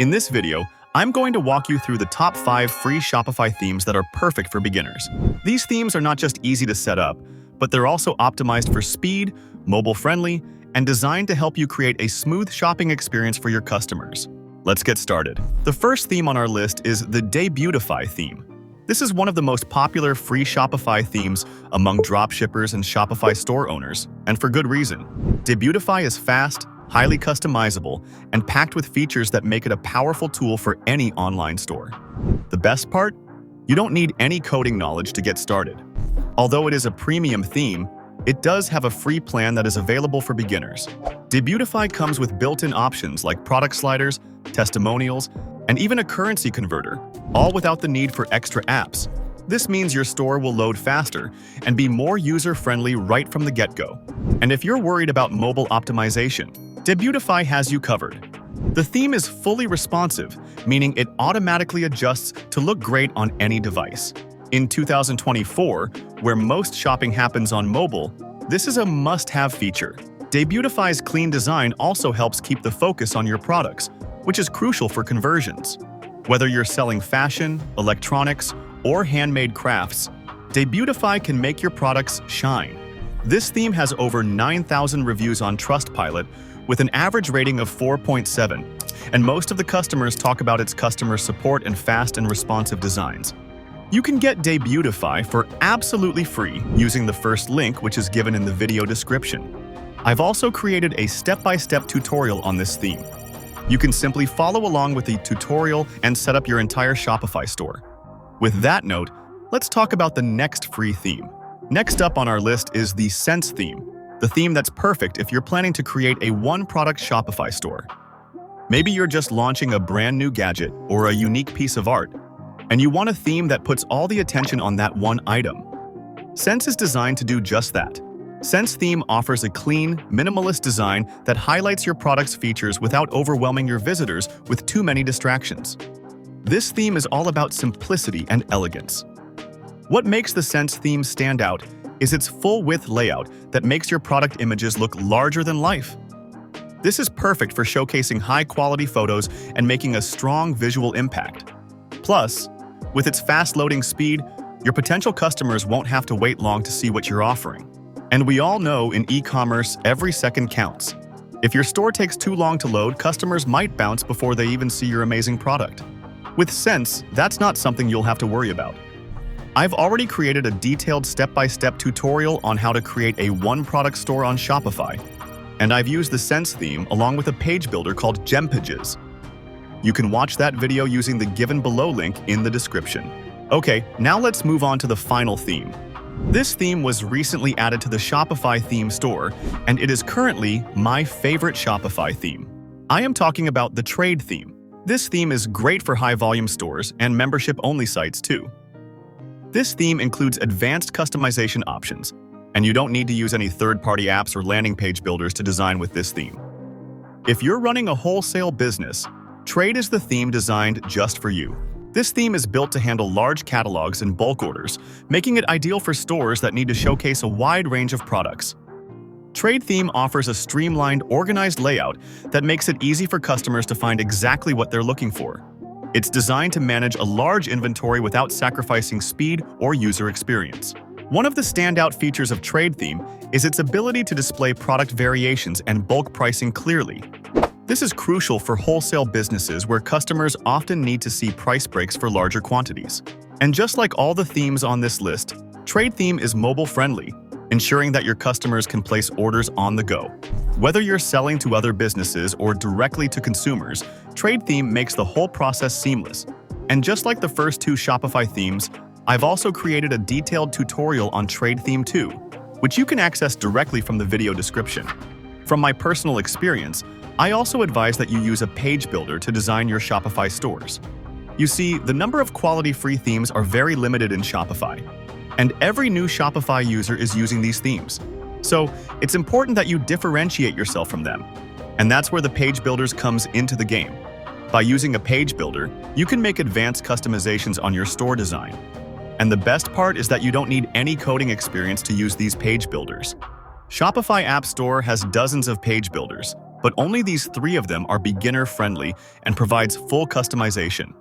In this video, I'm going to walk you through the top 5 free Shopify themes that are perfect for beginners. These themes are not just easy to set up, but they're also optimized for speed, mobile-friendly, and designed to help you create a smooth shopping experience for your customers. Let's get started. The first theme on our list is the Debutify theme. This is one of the most popular free Shopify themes among dropshippers and Shopify store owners, and for good reason. Debutify is fast, highly customizable, and packed with features that make it a powerful tool for any online store. The best part? You don't need any coding knowledge to get started. Although it is a premium theme, it does have a free plan that is available for beginners. Debutify comes with built-in options like product sliders, testimonials, and even a currency converter, all without the need for extra apps. This means your store will load faster and be more user-friendly right from the get-go. And if you're worried about mobile optimization, Debutify has you covered. The theme is fully responsive, meaning it automatically adjusts to look great on any device. In 2024, where most shopping happens on mobile, this is a must-have feature. Debutify's clean design also helps keep the focus on your products, which is crucial for conversions. Whether you're selling fashion, electronics, or handmade crafts, Debutify can make your products shine. This theme has over 9,000 reviews on Trustpilot, with an average rating of 4.7, and most of the customers talk about its customer support and fast and responsive designs. You can get Debutify for absolutely free using the first link, which is given in the video description. I've also created a step-by-step tutorial on this theme. You can simply follow along with the tutorial and set up your entire Shopify store. With that note, let's talk about the next free theme. Next up on our list is the Sense theme, the theme that's perfect if you're planning to create a one-product Shopify store. Maybe you're just launching a brand new gadget or a unique piece of art, and you want a theme that puts all the attention on that one item. Sense is designed to do just that. Sense theme offers a clean, minimalist design that highlights your product's features without overwhelming your visitors with too many distractions. This theme is all about simplicity and elegance. What makes the Sense theme stand out is its full-width layout that makes your product images look larger than life. This is perfect for showcasing high-quality photos and making a strong visual impact. Plus, with its fast-loading speed, your potential customers won't have to wait long to see what you're offering. And we all know in e-commerce, every second counts. If your store takes too long to load, customers might bounce before they even see your amazing product. With Sense, that's not something you'll have to worry about. I've already created a detailed step-by-step tutorial on how to create a one-product store on Shopify, and I've used the Sense theme along with a page builder called Gempages. You can watch that video using the given below link in the description. Okay, now let's move on to the final theme. This theme was recently added to the Shopify theme store, and it is currently my favorite Shopify theme. I am talking about the Trade theme. This theme is great for high-volume stores and membership-only sites too. This theme includes advanced customization options, and you don't need to use any third-party apps or landing page builders to design with this theme. If you're running a wholesale business, Trade is the theme designed just for you. This theme is built to handle large catalogs and bulk orders, making it ideal for stores that need to showcase a wide range of products. Trade theme offers a streamlined, organized layout that makes it easy for customers to find exactly what they're looking for. It's designed to manage a large inventory without sacrificing speed or user experience. One of the standout features of Trade theme is its ability to display product variations and bulk pricing clearly. This is crucial for wholesale businesses where customers often need to see price breaks for larger quantities. And just like all the themes on this list, Trade theme is mobile-friendly, ensuring that your customers can place orders on the go. Whether you're selling to other businesses or directly to consumers, Trade theme makes the whole process seamless. And just like the first two Shopify themes, I've also created a detailed tutorial on Trade theme too, which you can access directly from the video description. From my personal experience, I also advise that you use a page builder to design your Shopify stores. You see, the number of quality free themes are very limited in Shopify, and every new Shopify user is using these themes. So it's important that you differentiate yourself from them. And that's where the page builders comes into the game. By using a page builder, you can make advanced customizations on your store design. And the best part is that you don't need any coding experience to use these page builders. Shopify App Store has dozens of page builders, but only these 3 of them are beginner-friendly and provides full customization.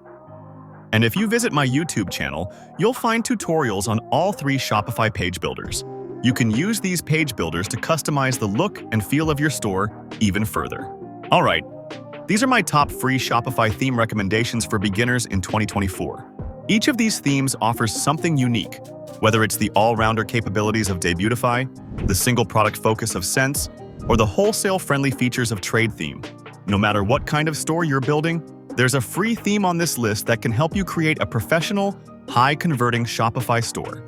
And if you visit my YouTube channel, you'll find tutorials on all 3 Shopify page builders. You can use these page builders to customize the look and feel of your store even further. All right, these are my top free Shopify theme recommendations for beginners in 2024. Each of these themes offers something unique, whether it's the all-rounder capabilities of Debutify, the single product focus of Sense, or the wholesale-friendly features of Trade Theme. No matter what kind of store you're building, there's a free theme on this list that can help you create a professional, high-converting Shopify store.